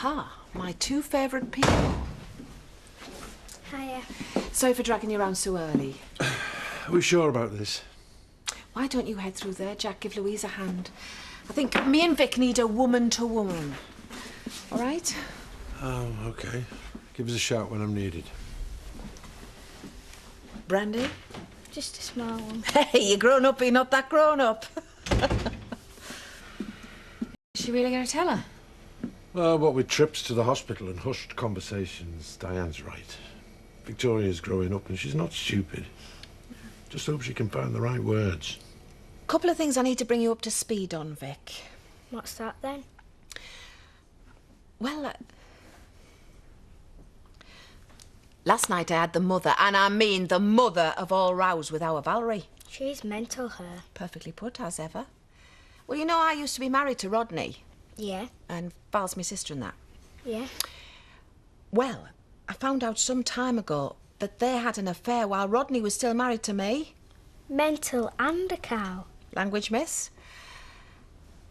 Aha, my two favourite people. Hiya. Sorry for dragging you around so early. Are we sure about this? Why don't you head through there, Jack? Give Louise a hand. I think me and Vic need a woman-to-woman. All right? Oh, OK. Give us a shout when I'm needed. Brandy? Just a small one. Hey, you're grown up, but you're not that grown up. Is she really going to tell her? Well, what with trips to the hospital and hushed conversations, Diane's right. Victoria's growing up and she's not stupid. Just hope she can find the right words. Couple of things I need to bring you up to speed on, Vic. What's that then? Well, last night I had the mother, and I mean the mother of all rows with our Valerie. She's mental, her. Perfectly put, as ever. Well, you know, I used to be married to Rodney. Yeah. And Val's my sister and that. Yeah. Well, I found out some time ago that they had an affair while Rodney was still married to me. Mental and a cow. Language, miss?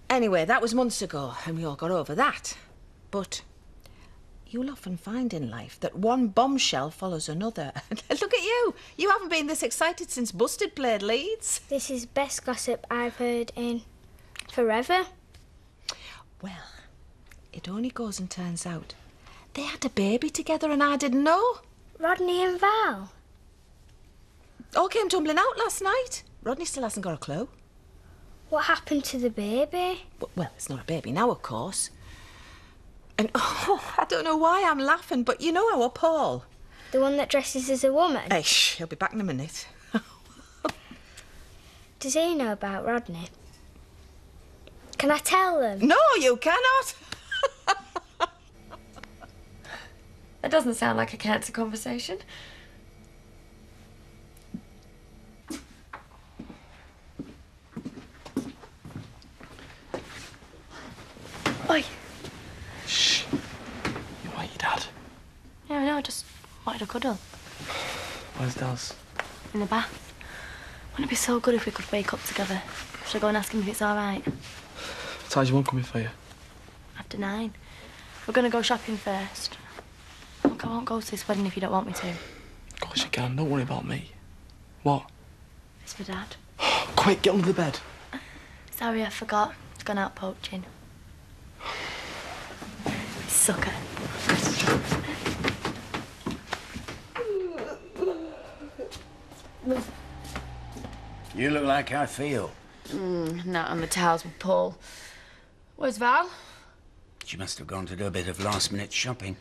Anyway, that was months ago, and we all got over that. But you'll often find in life that one bombshell follows another. Look at you. You haven't been this excited since Busted played Leeds. This is best gossip I've heard in forever. Well, it only goes and turns out they had a baby together and I didn't know. Rodney and Val. All came tumbling out last night. Rodney still hasn't got a clue. What happened to the baby? Well, it's not a baby now, of course. And, I don't know why I'm laughing, but you know our Paul. The one that dresses as a woman? Hey, shh, he'll be back in a minute. Does he know about Rodney? Can I tell them? No, you cannot. That doesn't sound like a cancer conversation. Oi. Shh. You want your dad? Yeah, no, I just wanted a cuddle. Where's Daz? In the bath. Wouldn't it be so good if we could wake up together? Should I go and ask him if it's all right? Time's won't coming for you. After 9. We're going to go shopping first. Look, I won't go to this wedding if you don't want me to. Of course you can. Don't worry about me. What? It's for Dad. Quick, get under the bed. Sorry, I forgot. He's gone out poaching. Sucker. You look like I feel. Not on the towels with Paul. Where's Val? She must have gone to do a bit of last-minute shopping.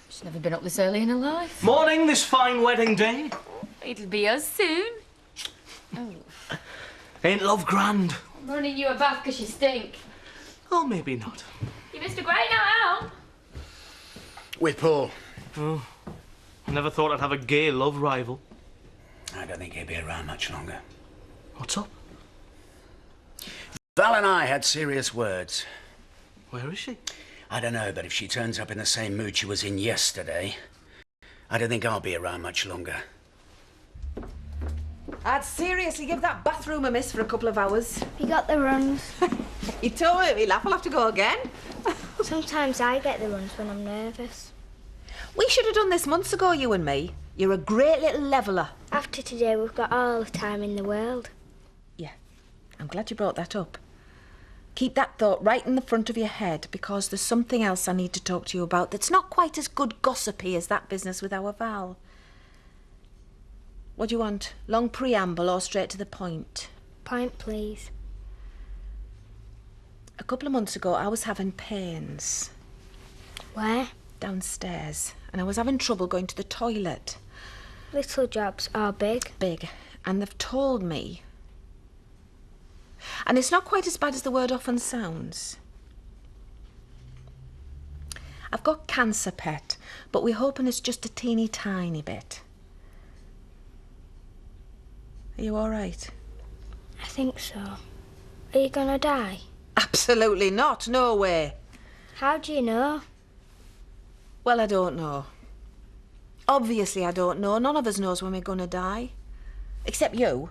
She's never been up this early in her life. Morning, this fine wedding day. It'll be us soon. Ain't love grand? I'm running you a bath because you stink. Oh, maybe not. You missed a great night out. With Paul. Oh, I never thought I'd have a gay love rival. I don't think he'll be around much longer. What's up? Val and I had serious words. Where is she? I don't know, but if she turns up in the same mood she was in yesterday, I don't think I'll be around much longer. I'd seriously give that bathroom a miss for a couple of hours. You got the runs. You told me he'll have to go again. Sometimes I get the runs when I'm nervous. We should have done this months ago, you and me. You're a great little leveller. After today, we've got all the time in the world. Yeah, I'm glad you brought that up. Keep that thought right in the front of your head because there's something else I need to talk to you about that's not quite as good gossipy as that business with our Val. What do you want? Long preamble or straight to the point? Point, please. A couple of months ago, I was having pains. Where? Downstairs. And I was having trouble going to the toilet. Little jobs are big. Big. And they've told me. And it's not quite as bad as the word often sounds. I've got cancer, Pet, but we're hoping it's just a teeny tiny bit. Are you all right? I think so. Are you gonna die? Absolutely not. No way. How do you know? Well, I don't know. Obviously, I don't know. None of us knows when we're gonna die. Except you.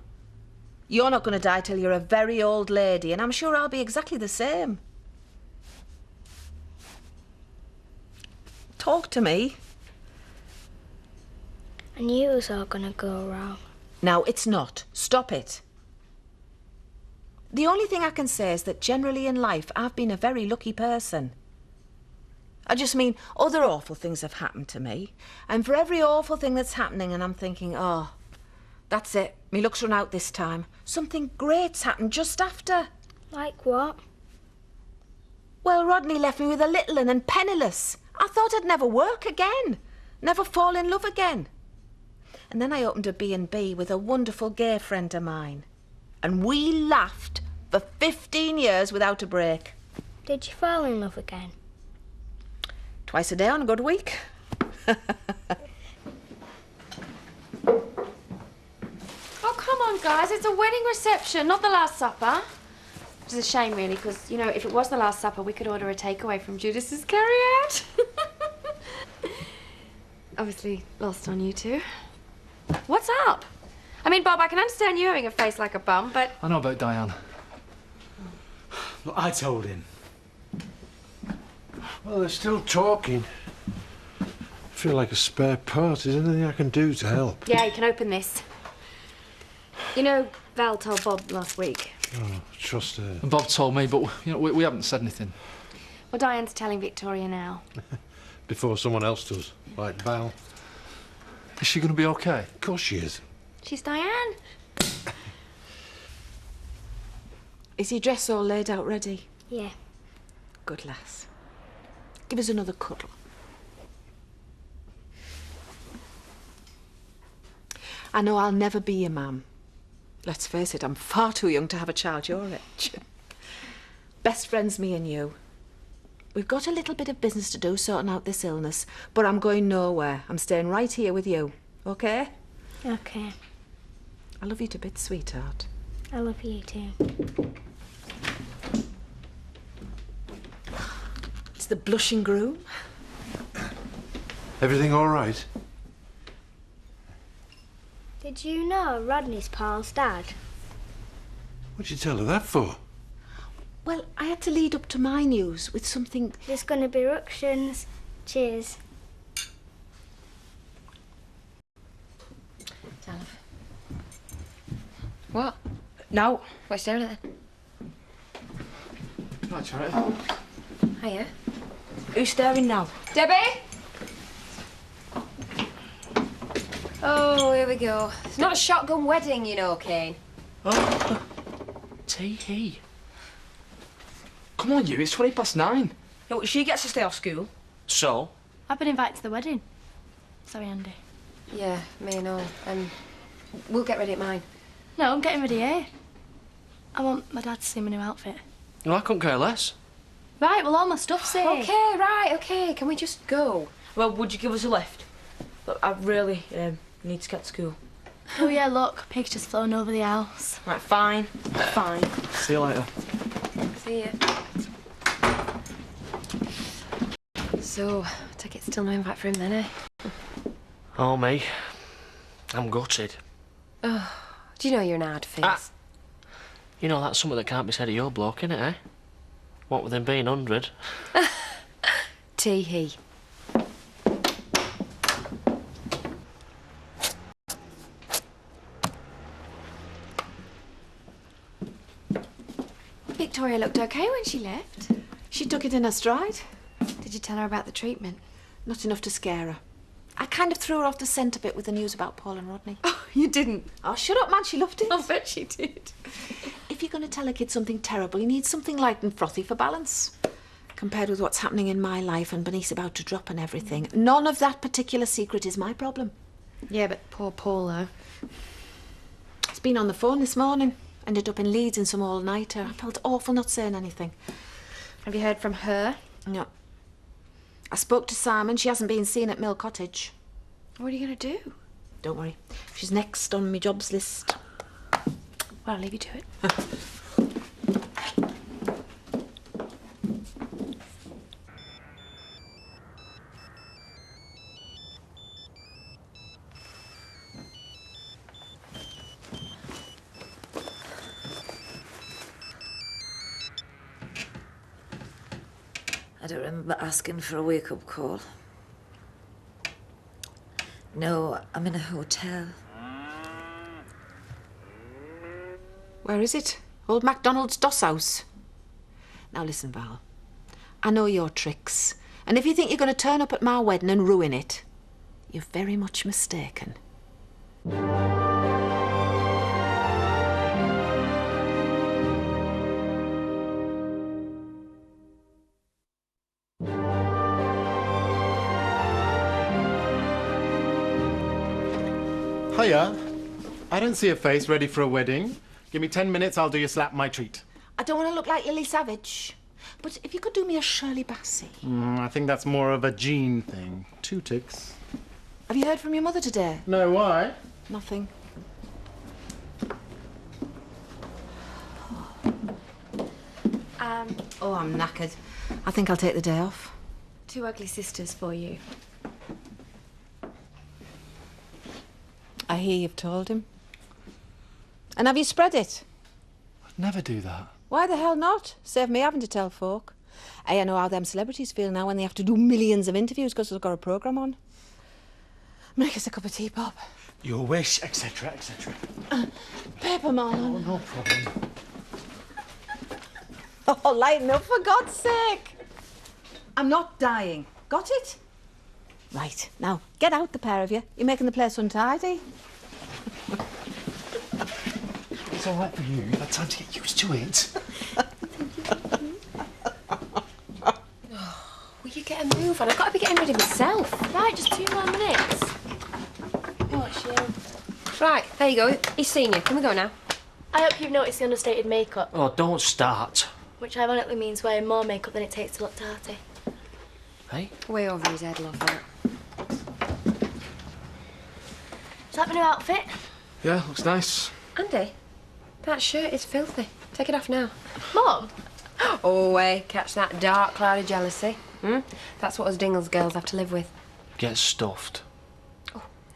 You're not gonna die till you're a very old lady, and I'm sure I'll be exactly the same. Talk to me. I knew it was all gonna go wrong. Now, it's not. Stop it. The only thing I can say is that generally in life, I've been a very lucky person. I just mean, other awful things have happened to me. And for every awful thing that's happening, and I'm thinking, oh, that's it. Me luck's run out this time. Something great's happened just after. Like what? Well, Rodney left me with a little un and penniless. I thought I'd never work again. Never fall in love again. And then I opened a B&B with a wonderful gay friend of mine. And we laughed for 15 years without a break. Did you fall in love again? Twice a day on a good week. Oh, come on, guys. It's a wedding reception, not the Last Supper. Which is a shame, really, because, you know, if it was the Last Supper, we could order a takeaway from Judas's carry-out. Obviously lost on you two. What's up? I mean, Bob, I can understand you having a face like a bum, but... I know about Diane. Look, I told him. Well, they're still talking. I feel like a spare part. Is there anything I can do to help? Yeah, you can open this. You know, Val told Bob last week. Oh, trust her. And Bob told me, but you know, we haven't said anything. Well, Diane's telling Victoria now. Before someone else does, like Val. Is she going to be okay? Of course she is. She's Diane. Is your dress all laid out ready? Yeah. Good lass. Give us another cuddle. I know I'll never be your mum. Let's face it, I'm far too young to have a child your age. Best friends, me and you. We've got a little bit of business to do sorting out this illness, but I'm going nowhere. I'm staying right here with you, okay? Okay. I love you to bits, sweetheart. I love you too. It's the blushing groom. Everything all right? Did you know Rodney's Paul's dad? What'd you tell her that for? Well, I had to lead up to my news with something... There's gonna be ructions. Cheers. What? No. What's there then? Right, Charity. Hiya. Who's staring now? Debbie? Oh, here we go. It's not a shotgun wedding, you know, Kane. Oh, Tee. Come on, you. It's 9:20. No, she gets to stay off school. So? I've been invited to the wedding. Sorry, Andy. Yeah, me and all. We'll get ready at mine. No, I'm getting ready here. I want my dad to see my new outfit. No, I couldn't care less. Right, well, all my stuff's here. Okay, right, okay. Can we just go? Well, would you give us a lift? Look, I really need to get to school. Oh, yeah, look. Pig's just flown over the house. Right, fine. Fine. See you later. See ya. So, I take it still no invite for him then, eh? Oh, me. I'm gutted. Oh, do you know you're an hard face? You know, that's something that can't be said of your bloke, innit, eh? What with him being 100. Tee-hee. Victoria looked okay when she left. She took it in her stride. Did you tell her about the treatment? Not enough to scare her. I kind of threw her off the scent a bit with the news about Paul and Rodney. Oh, you didn't? Oh, shut up, man. She loved it. I bet she did. If you're going to tell a kid something terrible, you need something light and frothy for balance. Compared with what's happening in my life and Bernice about to drop and everything, none of that particular secret is my problem. Yeah, but poor Paul, though. He's been on the phone this morning. Ended up in Leeds in some all-nighter. I felt awful not saying anything. Have you heard from her? No. I spoke to Simon. She hasn't been seen at Mill Cottage. What are you going to do? Don't worry. She's next on my jobs list. Well, I'll leave you to it. I don't remember asking for a wake-up call. No, I'm in a hotel. Where is it? Old MacDonald's Doss House. Now listen, Val. I know your tricks. And if you think you're going to turn up at my wedding and ruin it, you're very much mistaken. Hiya. I don't see a face ready for a wedding. Give me 10 minutes, I'll do your slap my treat. I don't want to look like Lily Savage. But if you could do me a Shirley Bassey. I think that's more of a Jean thing. 2 ticks. Have you heard from your mother today? No, why? Nothing. Oh, I'm knackered. I think I'll take the day off. 2 ugly sisters for you. I hear you've told him. And have you spread it? I'd never do that. Why the hell not? Save me having to tell folk. I know how them celebrities feel now when they have to do millions of interviews because they've got a programme on. Make us a cup of tea, Bob. Your wish, etc., etc. Paper, Marlon. Oh, no problem. Oh, lighten up, for God's sake. I'm not dying. Got it? Right, now, get out, the pair of you. You're making the place untidy. It's all right for you. You've had time to get used to it. Will you get a move on? I've got to be getting ready myself. Right, just 2 more minutes. What's you? Right, there you go. He's seen you. Can we go now? I hope you've noticed the understated makeup, Oh, don't start. which ironically means wearing more makeup than it takes to look tarty. Hey? Way over his head, love that. Is that my new outfit? Yeah, looks nice. Andy, that shirt is filthy. Take it off now. Mum? Oh, way. Catch that dark cloud of jealousy. That's what us Dingles girls have to live with. Get stuffed.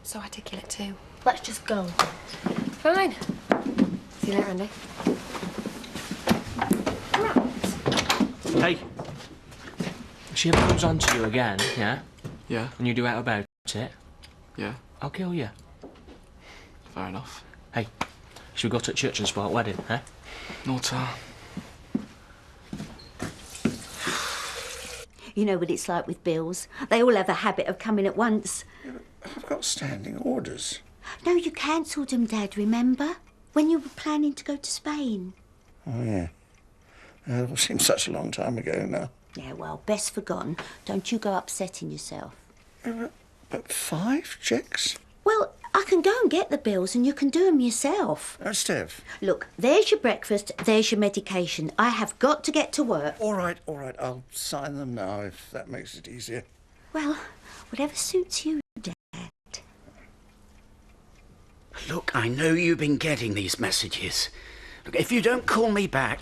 So articulate too. Let's just go. Fine. See you later, Andy. Hey. If she ever comes on to you again, yeah? Yeah, And you do out about it, yeah, I'll kill you. fair enough. Hey, should we go to church and sport wedding, eh? No tar. You know what it's like with bills. They all have a habit of coming at once. I've got standing orders. No, you cancelled them, Dad, remember? When you were planning to go to Spain. Oh, yeah. It all seems such a long time ago now. Yeah, well, best forgotten. Don't you go upsetting yourself. But 5 checks? Well, I can go and get the bills and you can do them yourself. Steph. Look, there's your breakfast, there's your medication. I have got to get to work. All right. I'll sign them now if that makes it easier. Well, whatever suits you, Dad. Look, I know you've been getting these messages. Look, if you don't call me back...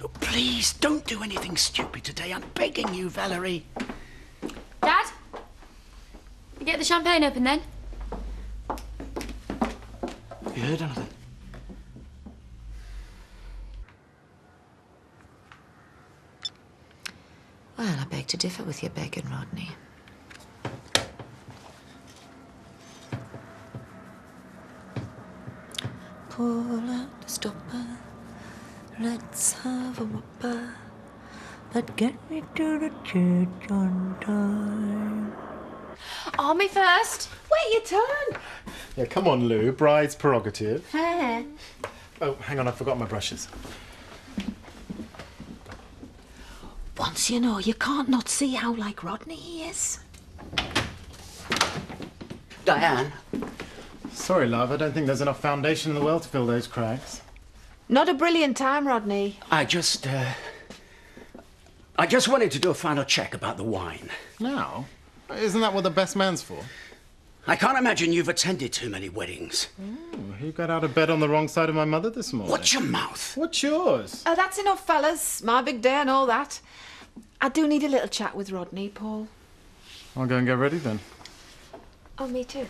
Look, please, don't do anything stupid today. I'm begging you, Valerie. Dad? You get the champagne open then? You heard anything? Well, I beg to differ with your begging, Rodney. Pull out the stopper. Let's have a whopper. But get me to the church on time. Oh, me first. Wait your turn. Yeah, come on, Lou. Bride's prerogative. Hey. Oh, hang on, I forgot my brushes. Once you know, you can't not see how like Rodney he is. Diane. Sorry, love, I don't think there's enough foundation in the world to fill those cracks. Not a brilliant time, Rodney. I just wanted to do a final check about the wine. Now? Isn't that what the best man's for? I can't imagine you've attended too many weddings. Who got out of bed on the wrong side of my mother this morning? Watch your mouth. What's yours? Oh, that's enough, fellas. My big day and all that. I do need a little chat with Rodney, Paul. I'll go and get ready then. Oh, me too.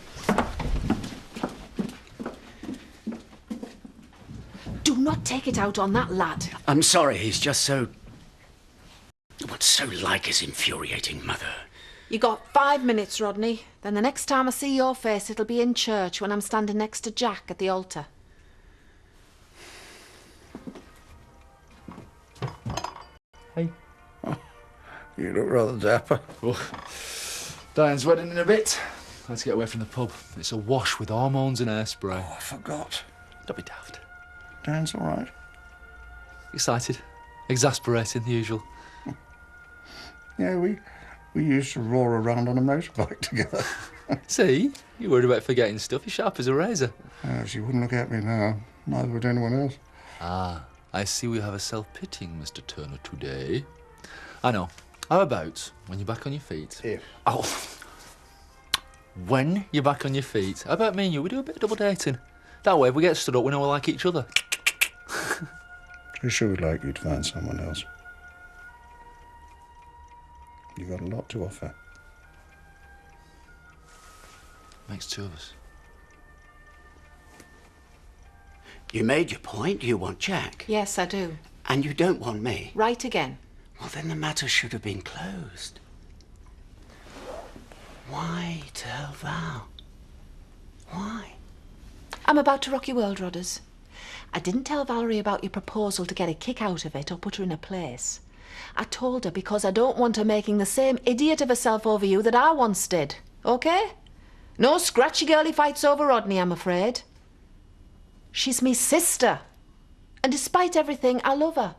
Do not take it out on that lad. I'm sorry, he's just so... What's so like his infuriating mother. You got 5 minutes, Rodney. Then the next time I see your face, it'll be in church when I'm standing next to Jack at the altar. Hey. You look rather dapper. Well, Diane's wedding in a bit. Let's get away from the pub. It's awash with hormones and hairspray. Oh, I forgot. Don't be daft. Diane's all right. Excited. Exasperating, the usual. Yeah, we used to roar around on a motorbike together. See? You worried about forgetting stuff. You're sharp as a razor. She wouldn't look at me now. Neither would anyone else. Ah, I see we have a self-pitying Mr. Turner today. I know. How about when you're back on your feet? If. Oh. When you're back on your feet, how about me and you? We do a bit of double dating. That way, if we get stood up, we know we like each other. Tricia would like you to find someone else. You've got a lot to offer. Makes two of us. You made your point. You want Jack. Yes, I do. And you don't want me. Right again. Well, then the matter should have been closed. Why tell Val? Why? I'm about to rock your world, Rodders. I didn't tell Valerie about your proposal to get a kick out of it or put her in a place. I told her because I don't want her making the same idiot of herself over you that I once did. OK? No scratchy girly fights over Rodney, I'm afraid. She's me sister. And despite everything, I love her.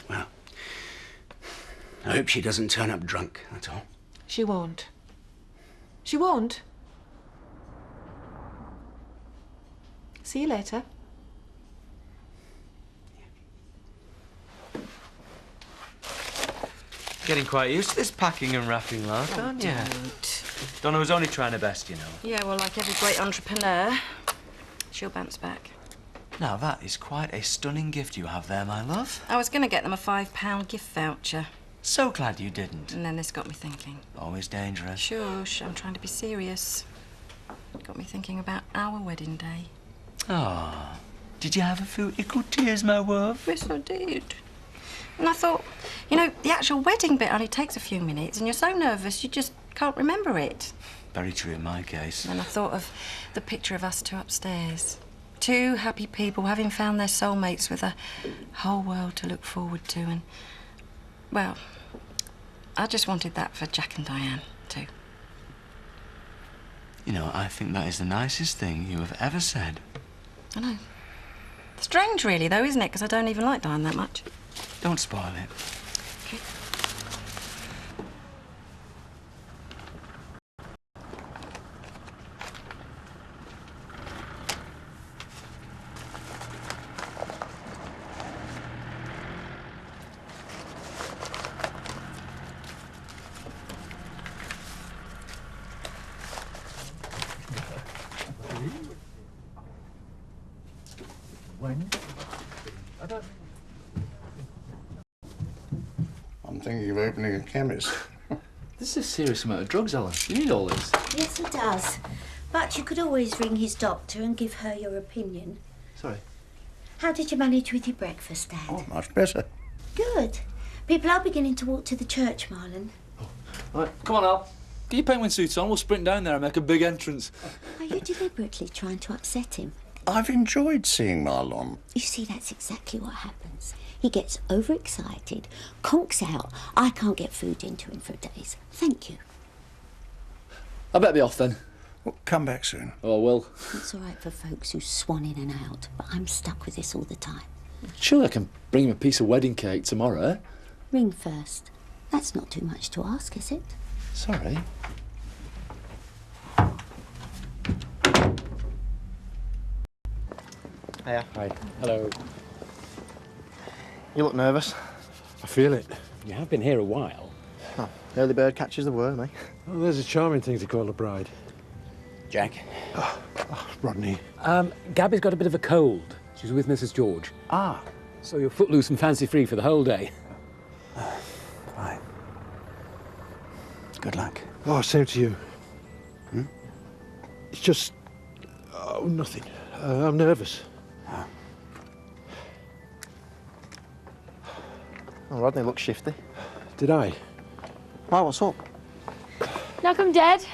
Well, I hope she doesn't turn up drunk, that's all. She won't. She won't. See you later. Getting quite used to this packing and wrapping lark, aren't you? Donna was only trying her best, you know. Yeah, well, like every great entrepreneur, she'll bounce back. Now, that is quite a stunning gift you have there, my love. I was going to get them a £5 gift voucher. So glad you didn't. And then this got me thinking. Always dangerous. Shush, I'm trying to be serious. It got me thinking about our wedding day. Ah, did you have a few ickle tears, my love? Yes, I did. And I thought, you know, the actual wedding bit only takes a few minutes and you're so nervous you just can't remember it. Very true in my case. And I thought of the picture of us two upstairs. Two happy people having found their soulmates with a whole world to look forward to. And, well, I just wanted that for Jack and Diane, too. You know, I think that is the nicest thing you have ever said. I know. Strange, really, though, isn't it? Because I don't even like Diane that much. Don't spoil it. Okay. When? I'm thinking of opening a chemist. This is a serious amount of drugs, Ellen. You need all this. Yes, he does. But you could always ring his doctor and give her your opinion. Sorry. How did you manage with your breakfast, Dad? Oh, much better. Good. People are beginning to walk to the church, Marlon. Right, come on, Al. Get your penguin suit on. We'll sprint down there and make a big entrance. Are you deliberately trying to upset him? I've enjoyed seeing Marlon. You see, that's exactly what happens. He gets overexcited, conks out. I can't get food into him for days. Thank you. I better be off then. Well, come back soon. Oh, I will. It's all right for folks who swan in and out, but I'm stuck with this all the time. Surely I can bring him a piece of wedding cake tomorrow, eh? Ring first. That's not too much to ask, is it? Sorry. Hiya. Hi. Hello. You look nervous. I feel it. You have been here a while. Oh, early bird catches the worm, eh? Oh, there's a charming thing to call a bride. Jack. Rodney. Gabby's got a bit of a cold. She's with Mrs. George. Ah. So you're footloose and fancy-free for the whole day. Right. Good luck. Oh, same to you. It's just... Oh, nothing. I'm nervous. Oh, Rodney looks shifty. Did I? Why, what's up? Knock 'em dead.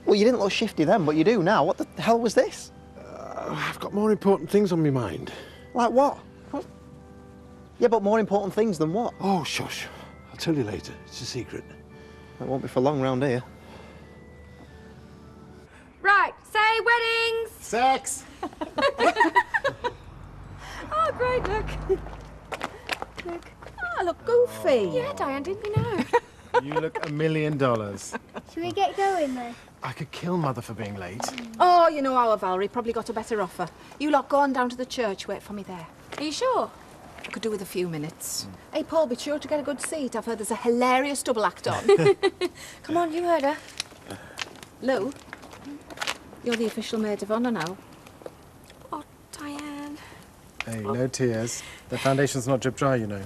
Well, you didn't look shifty then, but you do now. What the hell was this? I've got more important things on my mind. Like what? Yeah, but more important things than what? Oh, shush. I'll tell you later. It's a secret. It won't be for long round here. Right, say weddings. Sex. Oh, great, look. Look. Oh, look goofy. Yeah, Diane, didn't we know? You look $1 million. Should we get going then? I could kill Mother for being late. Oh, you know our Valerie probably got a better offer. You lot go on down to the church, wait for me there. Are you sure? I could do with a few minutes. Hey, Paul, be sure to get a good seat. I've heard there's a hilarious double act on. Come on, you heard her. Lou, you're the official maid of honour now. Oh, Diane. Hey, no tears. The foundation's not drip dry, you know.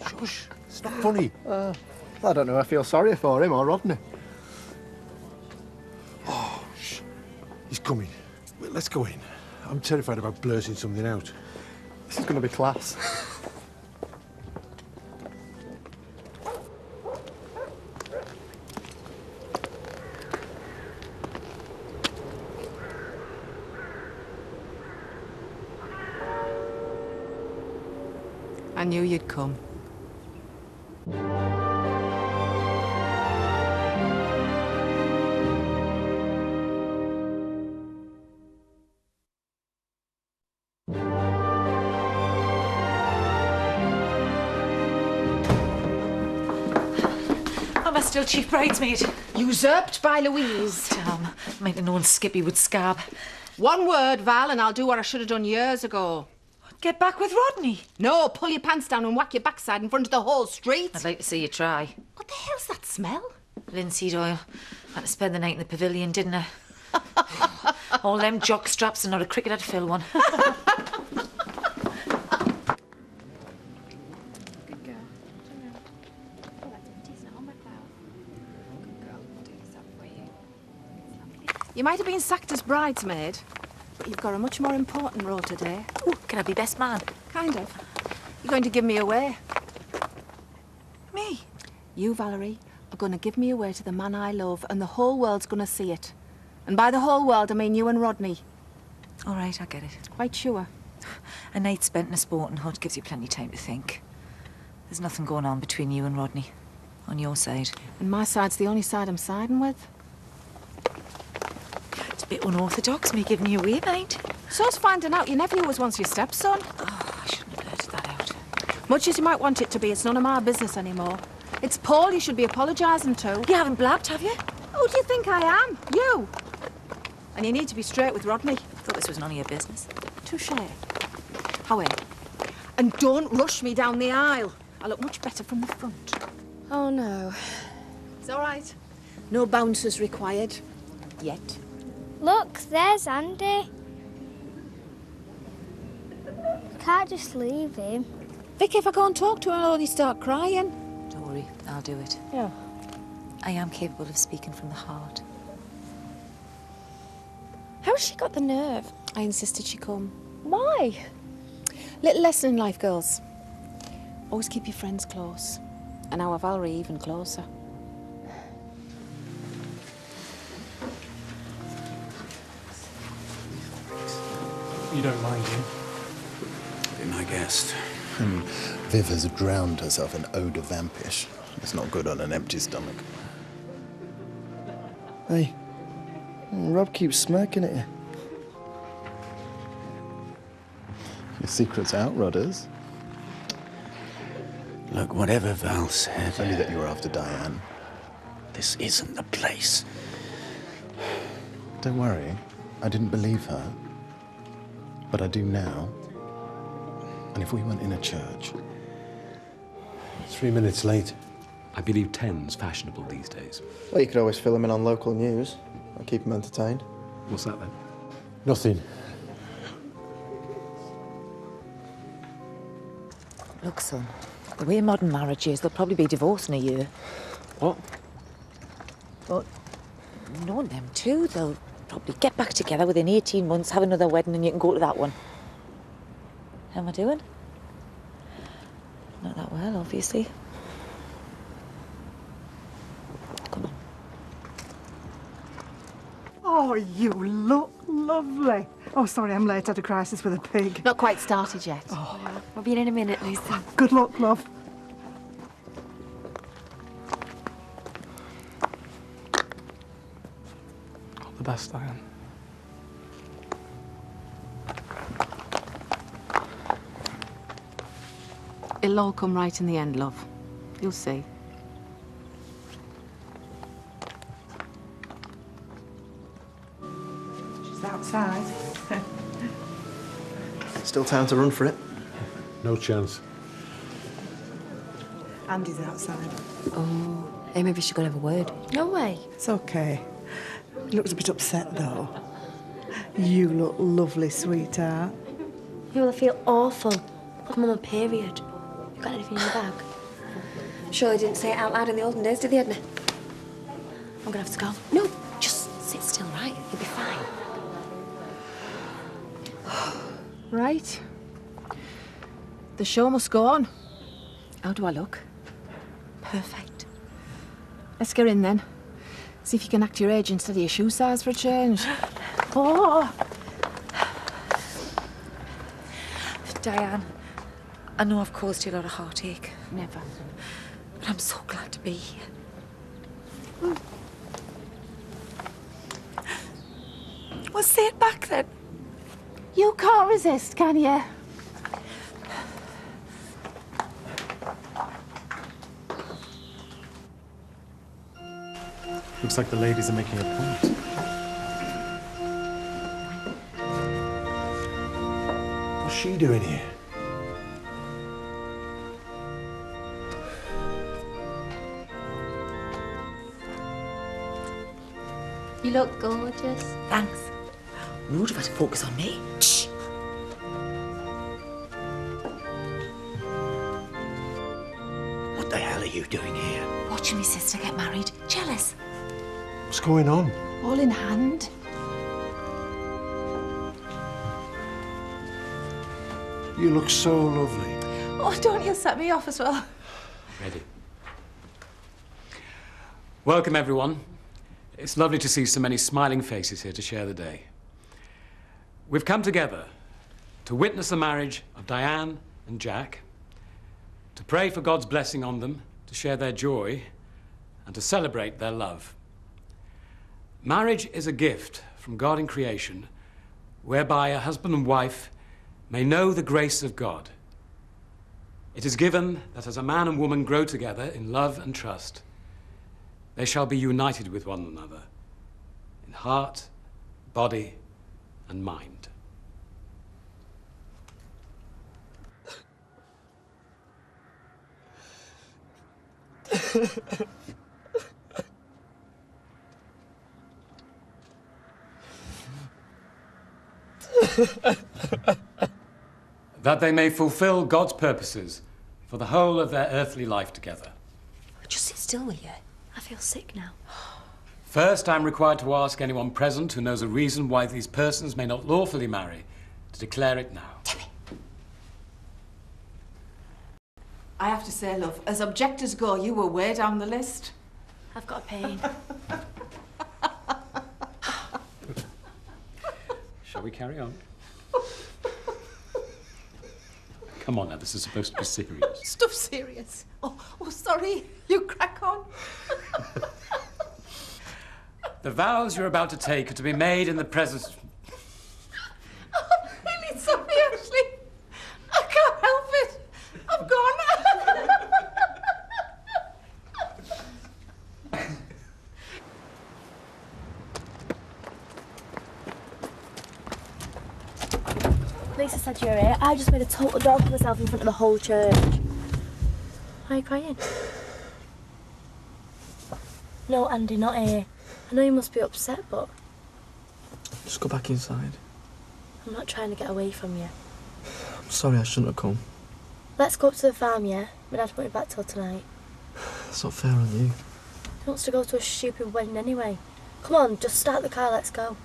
Shush. It's not funny. I don't know if I feel sorry for him or Rodney. Oh, shh. He's coming. Well, let's go in. I'm terrified about blurting something out. This is going to be class. I knew you'd come. Am I still chief bridesmaid? Usurped by Louise. Damn, might have known Skippy would scab. One word, Val, and I'll do what I should have done years ago. Get back with Rodney? No, pull your pants down and whack your backside in front of the whole street. I'd like to see you try. What the hell's that smell? Linseed oil. Had to spend the night in the pavilion, didn't I? All them jock straps and not a cricket I'd fill one. You might have been sacked as bridesmaid, but you've got a much more important role today. Ooh, can I be best man? Kind of. You're going to give me away. Me? You, Valerie, are going to give me away to the man I love, and the whole world's going to see it. And by the whole world, I mean you and Rodney. All right, I get it. Quite sure. A night spent in a sporting hut gives you plenty of time to think. There's nothing going on between you and Rodney. On your side. And my side's the only side I'm siding with. It's a bit unorthodox, me giving you away, mate. So's finding out your nephew was once your stepson. Oh, I shouldn't have blurted that out. Much as you might want it to be, it's none of my business anymore. It's Paul you should be apologising to. You haven't blabbed, have you? Who do you think I am? You. And you need to be straight with Rodney. Thought this was none of your business. Touché. However, and don't rush me down the aisle. I look much better from the front. Oh, no. It's all right. No bouncers required. Yet. Look, there's Andy. You can't just leave him. Vicky, if I go and talk to him, I'll only start crying. Don't worry, I'll do it. Yeah. I am capable of speaking from the heart. How's she got the nerve? I insisted she come. Why? Little lesson in life, girls. Always keep your friends close. And our Valerie even closer. You don't mind him? Be my guest. Viv has drowned herself in eau de vampish. It's not good on an empty stomach. Hey, Rob keeps smirking at you. Your secret's out, Rodders. Look, whatever Val said... It's only that you were after Diane. This isn't the place. Don't worry. I didn't believe her. But I do now. And if we went in a church... 3 minutes late. I believe 10's fashionable these days. Well, you could always fill him in on local news. I'll keep him entertained. What's that then? Nothing. Look, son, the way modern marriage is, they'll probably be divorced in a year. What? But knowing them two, they'll probably get back together within 18 months, have another wedding, and you can go to that one. How am I doing? Not that well, obviously. Come on. Oh, you look lovely. Oh, sorry, I'm late. I had a crisis with a pig. Not quite started yet. Oh. We'll be in a minute, Lucy. Good luck, love. All the best, Diane. It'll all come right in the end, love. You'll see. She's outside. Still time to run for it. No chance. Andy's outside. Oh, hey, maybe she could have a word. No way. It's okay. He looks a bit upset, though. You look lovely, sweetheart. You will feel awful. I'm on a period. You got anything in your bag? Sure, they didn't say it out loud in the olden days, did they, Edna? I'm gonna have to go. No, just sit still, right? You'll be fine. Right. The show must go on. How do I look? Perfect. Let's get in then. See if you can act your age instead of your shoe size for a change. Oh! Diane, I know I've caused you a lot of heartache. Never. But I'm so glad to be here. Well, say it back then. You can't resist, can you? Looks like the ladies are making a point. What's she doing here? You look gorgeous. Thanks. Rude of her to focus on me. Shh. What the hell are you doing here? Watching my sister get married. Jealous. What's going on? All in hand. You look so lovely. Oh, don't you set me off as well. Ready. Welcome, everyone. It's lovely to see so many smiling faces here to share the day. We've come together to witness the marriage of Diane and Jack, to pray for God's blessing on them, to share their joy, and to celebrate their love. Marriage is a gift from God in creation, whereby a husband and wife may know the grace of God. It is given that as a man and woman grow together in love and trust, they shall be united with one another in heart, body, and mind. That they may fulfill God's purposes for the whole of their earthly life together. Just sit still, will you? I feel sick now. First, I'm required to ask anyone present who knows a reason why these persons may not lawfully marry to declare it now. I have to say, love, as objectors go, you were way down the list. I've got a pain. Shall we carry on? Come on now, this is supposed to be serious. Stuff serious. Oh, sorry. You crack on. The vows you're about to take are to be made in the presence... I'm really sorry, Ashley. I can't help it. I'm gone. Lisa said you were here. I just made a total dog of myself in front of the whole church. Why are you crying? No, Andy, not here. I know you must be upset, but Just go back inside. I'm not trying to get away from you. I'm sorry, I shouldn't have come. Let's go up to the farm, yeah? My dad won't be back till tonight. It's not fair on you. He wants to go to a stupid wedding anyway. Come on, just start the car, let's go.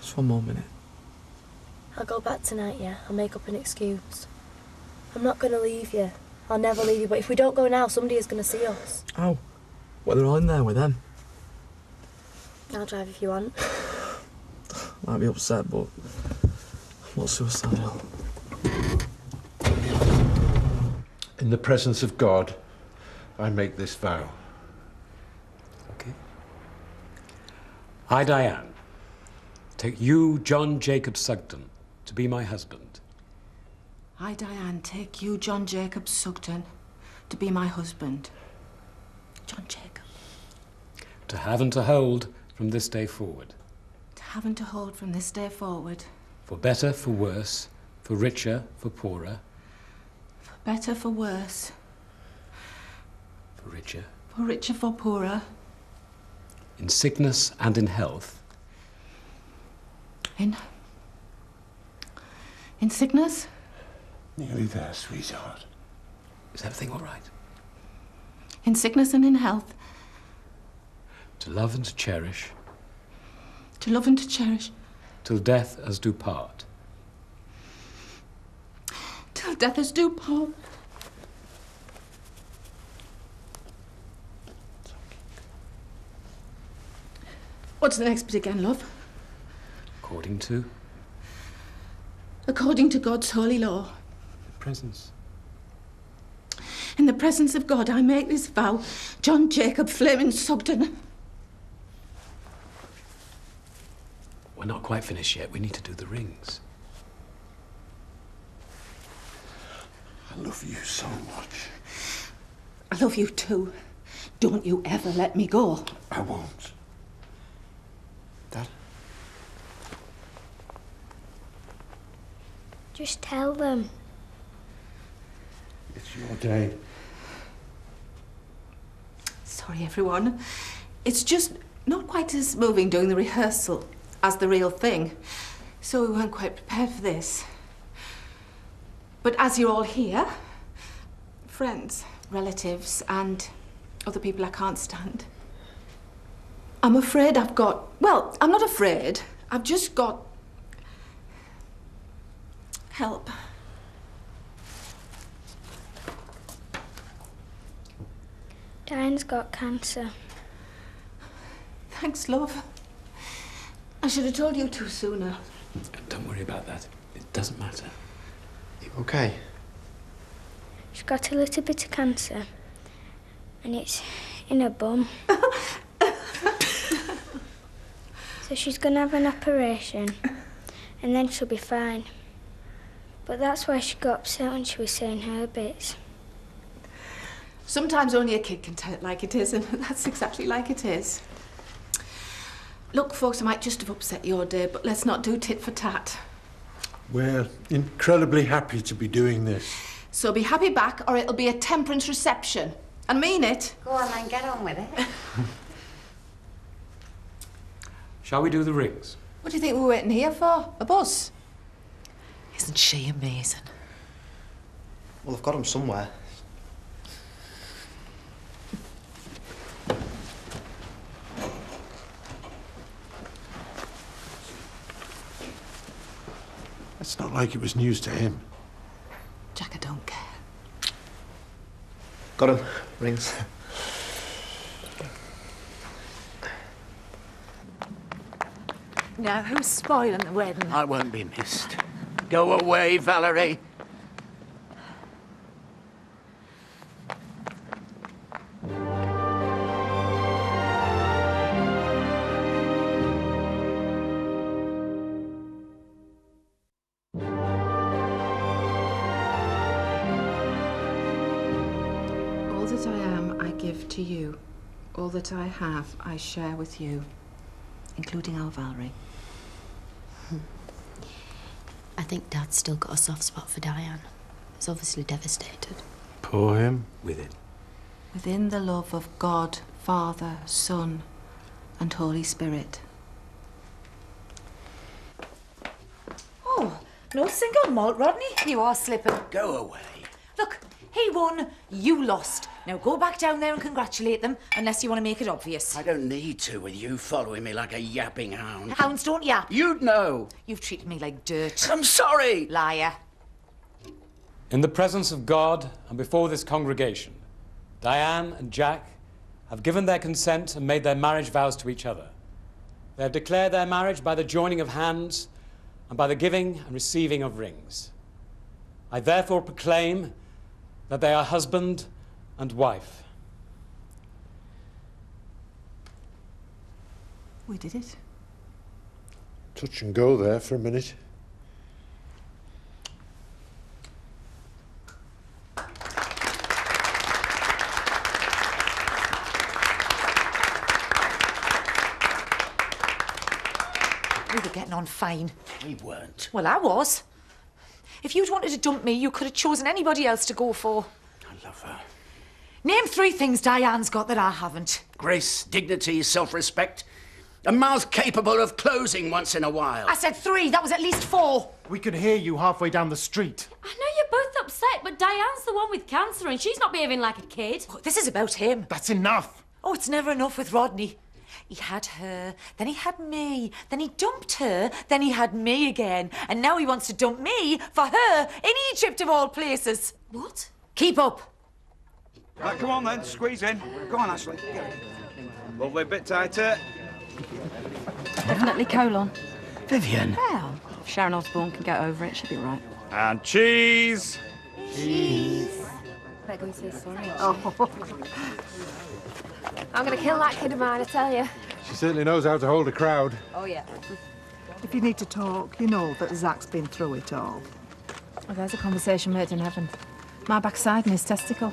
Just one more minute. I'll go back tonight, yeah? I'll make up an excuse. I'm not going to leave you. I'll never leave you, but if we don't go now, somebody is going to see us. Oh, well, they're all in there with them. I'll drive if you want. Might be upset, but I'm not suicidal. In the presence of God, I make this vow. Okay. I, Diane, take you, John Jacob Sugden, to be my husband. I, Diane, take you, John Jacob Sugden, to be my husband. John Jacob. To have and to hold from this day forward. To have and to hold from this day forward. For better, for worse, for richer, for poorer. For better, for worse. For richer. For richer, for poorer. In sickness and in health. In sickness? Nearly there, sweetheart. Is everything all right? In sickness and in health. To love and to cherish. To love and to cherish. Till death us do part. Till death us do part. What's the next bit again, love? According to? According to God's holy law. Presence. In the presence of God, I make this vow, John Jacob Flaming Sugden. We're not quite finished yet. We need to do the rings. I love you so much. I love you too. Don't you ever let me go. I won't. Dad? Just tell them. It's your day. Sorry, everyone. It's just not quite as moving doing the rehearsal as the real thing. So we weren't quite prepared for this. But as you're all here, friends, relatives, and other people I can't stand, I'm afraid I've got... Well, I'm not afraid. I've just got... help. Diane's got cancer. Thanks, love. I should have told you two sooner. Don't worry about that. It doesn't matter. You okay? She's got a little bit of cancer. And it's in her bum. So she's going to have an operation. And then she'll be fine. But that's why she got upset when she was saying her bits. Sometimes only a kid can tell it like it is, and that's exactly like it is. Look, folks, I might just have upset your day, but let's not do tit for tat. We're incredibly happy to be doing this. So be happy back, or it'll be a temperance reception. And mean it. Go on then, get on with it. Shall we do the rings? What do you think we're waiting here for? A bus? Isn't she amazing? Well, I've got them somewhere. It's not like it was news to him. Jack, I don't care. Got them. Rings. Now, who's spoiling the wedding? I won't be missed. Go away, Valerie. All that I am, I give to you. All that I have, I share with you, including our Valerie. I think Dad's still got a soft spot for Diane. He's obviously devastated. Poor him. Within. Within the love of God, Father, Son, and Holy Spirit. Oh, no single malt, Rodney. You are slipping. Go away. Look, he won, you lost. Now go back down there and congratulate them, unless you want to make it obvious. I don't need to with you following me like a yapping hound. Hounds don't yap. You'd know. You've treated me like dirt. I'm sorry. Liar. In the presence of God and before this congregation, Diane and Jack have given their consent and made their marriage vows to each other. They have declared their marriage by the joining of hands and by the giving and receiving of rings. I therefore proclaim that they are husband and wife. We did it. Touch and go there for a minute. We were getting on fine. We weren't. Well, I was. If you'd wanted to dump me, you could have chosen anybody else to go for. I love her. Name 3 things Diane's got that I haven't. Grace, dignity, self-respect. A mouth capable of closing once in a while. I said 3. That was at least 4. We could hear you halfway down the street. I know you're both upset, but Diane's the one with cancer and she's not behaving like a kid. Oh, this is about him. That's enough. Oh, it's never enough with Rodney. He had her, then he had me, then he dumped her, then he had me again, and now he wants to dump me for her in Egypt of all places. What? Keep up. Right, come on then, squeeze in. Go on, Ashley. Get it. Lovely, bit tighter. Definitely colon. Vivian. Well, if Sharon Osbourne can get over it, she'll be right. And cheese. Cheese. Better go and say sorry. Oh. I'm gonna kill that kid of mine, I tell you. She certainly knows how to hold a crowd. Oh, yeah. If you need to talk, you know that Zach's been through it all. Well, there's a conversation made in heaven. My backside and his testicle.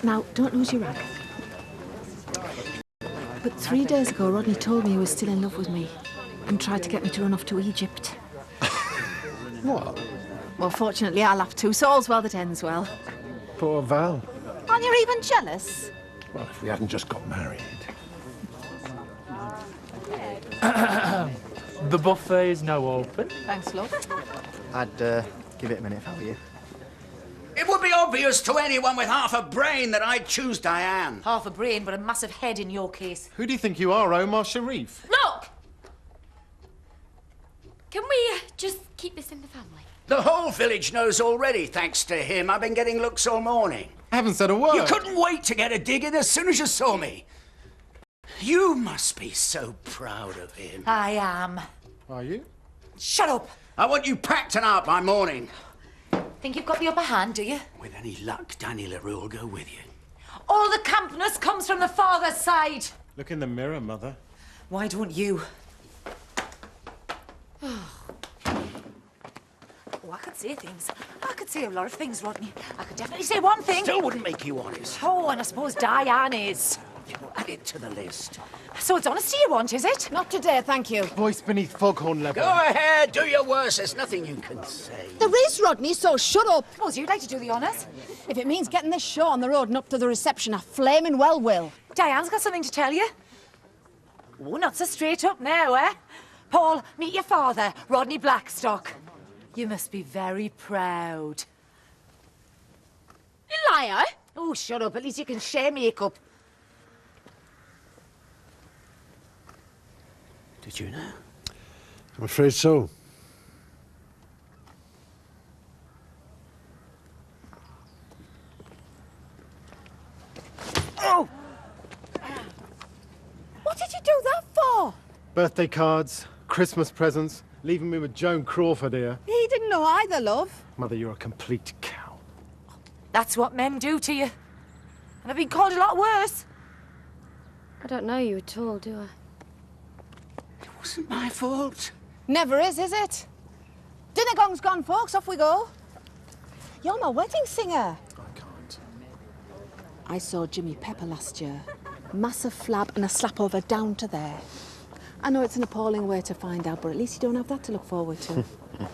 Now, don't lose your rag. But 3 days ago, Rodney told me he was still in love with me and tried to get me to run off to Egypt. What? Well, fortunately, I laughed too, so all's well that ends well. Poor Val. Aren't you even jealous? Well, if we hadn't just got married. The buffet is now open. Thanks, love. I'd give it a minute if I were you. It would be obvious to anyone with half a brain that I'd choose Diane. Half a brain, but a massive head in your case. Who do you think you are, Omar Sharif? Look! Can we just keep this in the family? The whole village knows already, thanks to him. I've been getting looks all morning. I haven't said a word. You couldn't wait to get a dig in as soon as you saw me. You must be so proud of him. I am. Are you? Shut up. I want you packed and out by morning. Think you've got the upper hand, do you? With any luck, Danny LaRue will go with you. All the campness comes from the father's side. Look in the mirror, Mother. Why don't you? Oh, I could say things. I could say a lot of things, Rodney. I could definitely say one thing. Still wouldn't make you honest. Oh, and I suppose Diane is. You'll add it to the list. So it's honesty you want, is it? Not today, thank you. Voice beneath foghorn leather. Go ahead, do your worst. There's nothing you can say. There is, Rodney, so shut up. Suppose you'd like to do the honours. If it means getting this show on the road and up to the reception, I flaming well will. Diane's got something to tell you. Oh, not so straight up now, eh? Paul, meet your father, Rodney Blackstock. You must be very proud. You liar. Oh, shut up. At least you can share makeup. Did you know? I'm afraid so. Oh! What did you do that for? Birthday cards, Christmas presents, leaving me with Joan Crawford here. He didn't know either, love. Mother, you're a complete cow. That's what men do to you. And I've been called a lot worse. I don't know you at all, do I? It wasn't my fault. Never is it? Dinner gong's gone, folks. Off we go. You're my wedding singer. I can't. I saw Jimmy Pepper last year. Massive flab and a slap over down to there. I know it's an appalling way to find out, but at least you don't have that to look forward to.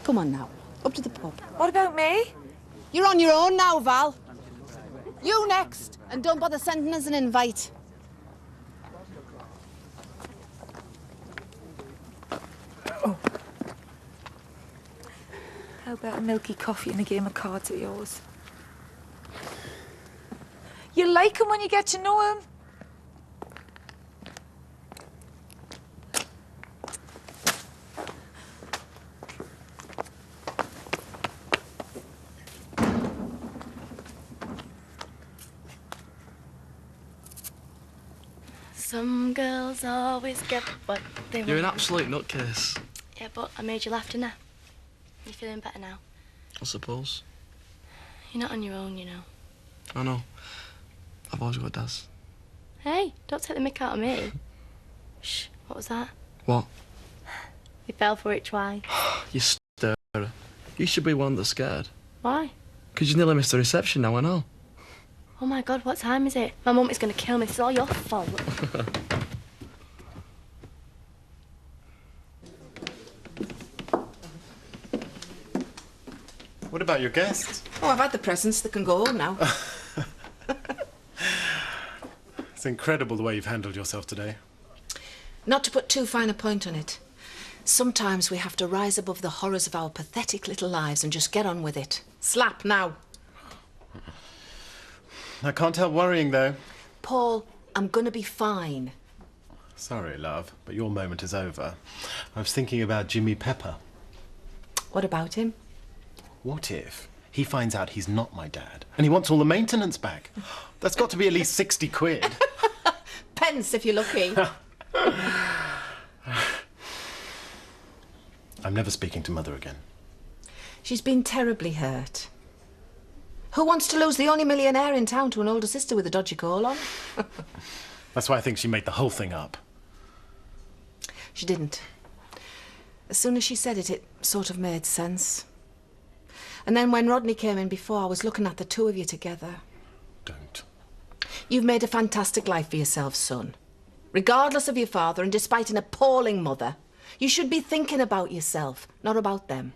Come on now, up to the pub. What about me? You're on your own now, Val. You next, and don't bother sending us an invite. How about a milky coffee and a game of cards at yours? You like him when you get to know him. Some girls always get what they want. You're an absolute nutcase. Yeah, but I made you laugh, didn't I? You feeling better now? I suppose. You're not on your own, you know. I know. I've always got Daz. Hey, don't take the mick out of me. Shh, what was that? What? You fell for it twice. You stirrer. You should be one that's scared. Why? Because you nearly missed the reception now, I know. Oh my God, what time is it? My mum is going to kill me. It's all your fault. What about your guests? Oh, I've had the presents. They can go home now. It's incredible the way you've handled yourself today. Not to put too fine a point on it. Sometimes we have to rise above the horrors of our pathetic little lives and just get on with it. Slap now. I can't help worrying, though. Paul, I'm gonna be fine. Sorry, love, but your moment is over. I was thinking about Jimmy Pepper. What about him? What if he finds out he's not my dad and he wants all the maintenance back? That's got to be at least 60 quid. Pence, if you're lucky. I'm never speaking to Mother again. She's been terribly hurt. Who wants to lose the only millionaire in town to an older sister with a dodgy colon? That's why I think she made the whole thing up. She didn't. As soon as she said it, it sort of made sense. And then when Rodney came in before, I was looking at the two of you together. Don't. You've made a fantastic life for yourself, son. Regardless of your father and despite an appalling mother, you should be thinking about yourself, not about them.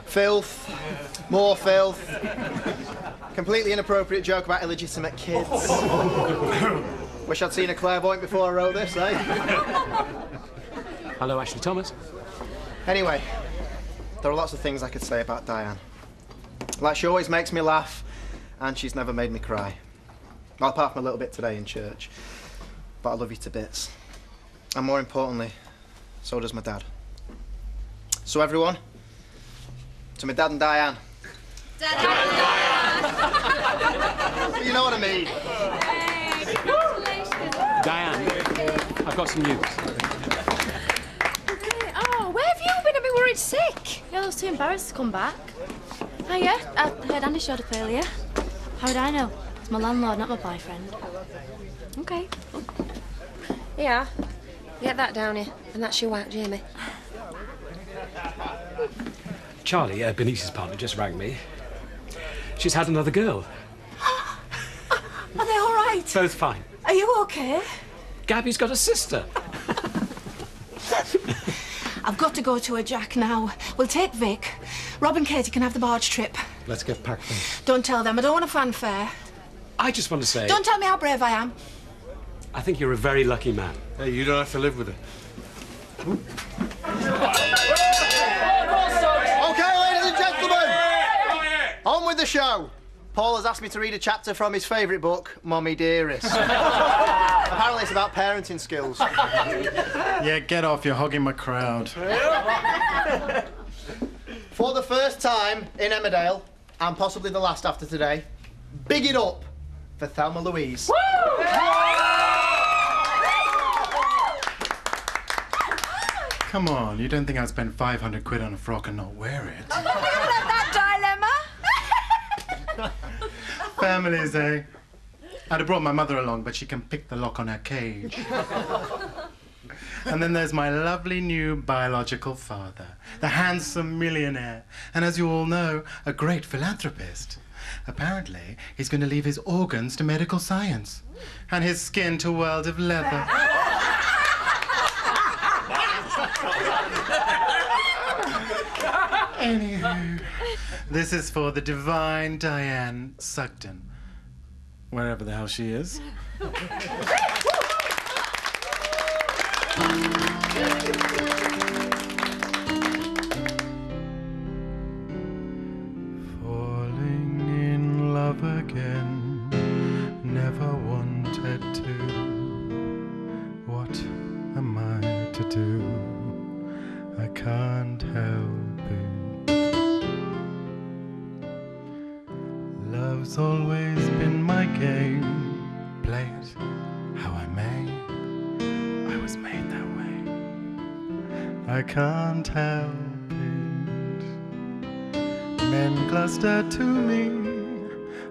Filth. More filth. Completely inappropriate joke about illegitimate kids. Wish I'd seen a clairvoyant before I wrote this, eh? Hello, Ashley Thomas. Anyway, there are lots of things I could say about Diane. Like, she always makes me laugh, and she's never made me cry. Well, apart from a little bit today in church. But I love you to bits. And more importantly, so does my dad. So everyone, to my dad and Diane. Dad and Diane! You know what I mean. Hey, congratulations. Diane, I've got some news. Okay. Oh, where have you been? I've been worried sick. Yeah, I was too embarrassed to come back. Oh, yeah, I heard Andy showed up earlier. How would I know? It's my landlord, not my boyfriend. Okay. Yeah. Get that down here. And that's your whack, Jamie. Charlie, Benice's partner, just rang me. She's had another girl. Are they all right? Both fine. Are you okay? Gabby's got a sister. I've got to go to her, Jack, now. We'll take Vic. Rob and Katie can have the barge trip. Let's get packed then. Don't tell them. I don't want a fanfare. I just want to say... Don't tell me how brave I am. I think you're a very lucky man. Hey, you don't have to live with it. Okay, ladies and gentlemen, on with the show. Paul has asked me to read a chapter from his favourite book, Mommy Dearest. Apparently it's about parenting skills. Yeah, get off, you're hogging my crowd. For the first time in Emmerdale, and possibly the last after today, big it up for Thelma Louise. Come on, you don't think I'd spend 500 quid on a frock and not wear it? That dilemma. Families, eh? I'd have brought my mother along, but she can pick the lock on her cage. And then there's my lovely new biological father, the handsome millionaire, and as you all know, a great philanthropist. Apparently, he's going to leave his organs to medical science, and his skin to a world of leather. Anywho, this is for the divine Diane Sugden, wherever the hell she is. Falling in love again, never wanted to. What am I to do? I can't help it. Love's always been my game. Play it how I may. I was made that way. I can't help it. Men cluster to me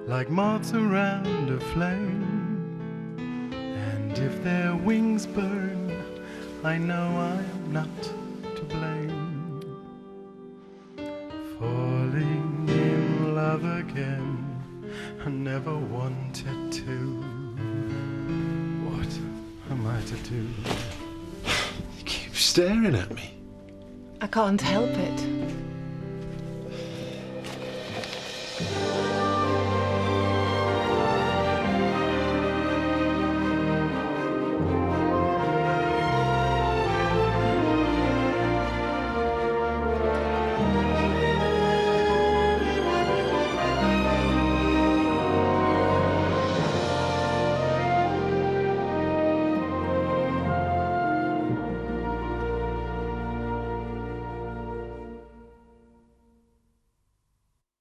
like moths around a flame. And if their wings burn, I know I'm not to blame. Falling in love again, I never wanted to. What am I to do? You keep staring at me. I can't help it.